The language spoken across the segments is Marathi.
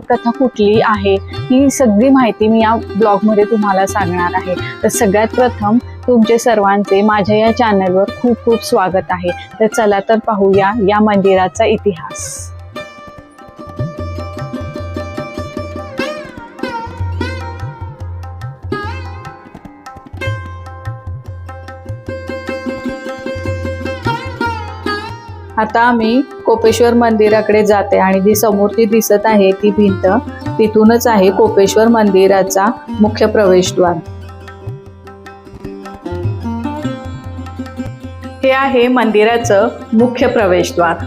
कथा कुठली आहे ही सगळी माहिती मी या ब्लॉगमध्ये तुम्हाला सांगणार आहे। तर सगळ्यात प्रथम तुमचे सर्वांचे माझ्या या चॅनलवर खूप खूप स्वागत आहे। तर चला तर पाहूया या मंदिराचा इतिहास। आता आम्ही कोपेश्वर मंदिराकडे जाते आणि जी समोर ती दिसत आहे ती भिंत, तिथूनच आहे कोपेश्वर मंदिराचा मुख्य प्रवेशद्वार। हे आहे मंदिराचं मुख्य प्रवेशद्वार।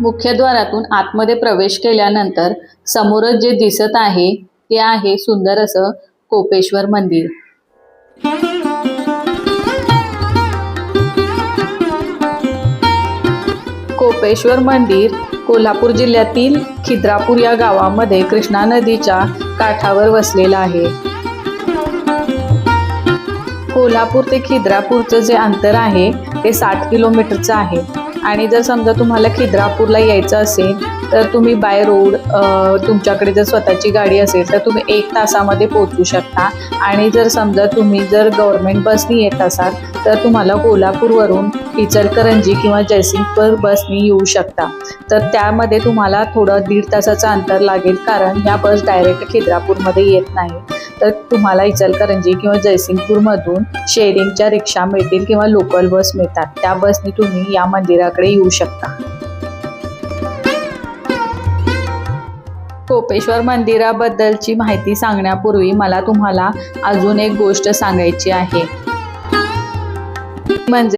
मुख्यद्वारातून आतमध्ये प्रवेश केल्यानंतर समोरच जे दिसत आहे ते आहे सुंदर असं कोपेश्वर मंदिर। कोपेश्वर मंदिर कोल्हापूर जिल्ह्यातील खिद्रापूर या गावामध्ये कृष्णा नदीच्या काठावर वसलेलं आहे। कोल्हापूर ते खिद्रापूरचं जे अंतर आहे ते 60 किलोमीटरचं आहे आणि जर समजा तुम्हाला खिद्रापूरला यायचं असेल तर तुम्ही बाय रोड तुमच्याकडे जर स्वतःची गाडी असेल तर तुम्ही 1 तासामध्ये पोहोचू शकता आणि जर समजा तुम्ही जर गव्हर्नमेंट बसनी येत असाल तर तुम्हाला कोल्हापूरवरून इचलकरंजी किंवा जयसिंगपूर बसनी येऊ शकता। तर त्यामध्ये तुम्हाला थोडं 1.5 तासाचं अंतर लागेल कारण ह्या बस डायरेक्ट खिद्रापूरमध्ये येत नाही। तर तुम्हाला इचलकरंजी किंवा जयसिंगपूरमधून शेअरिंगच्या रिक्षा मिळतील किंवा लोकल बस मिळतात, त्या बसनी तुम्ही या मंदिराकडे येऊ शकता। कोपेश्वर मंदिराबद्दलची माहिती सांगण्यापूर्वी मला तुम्हाला अजून एक गोष्ट सांगायची आहे, म्हणजे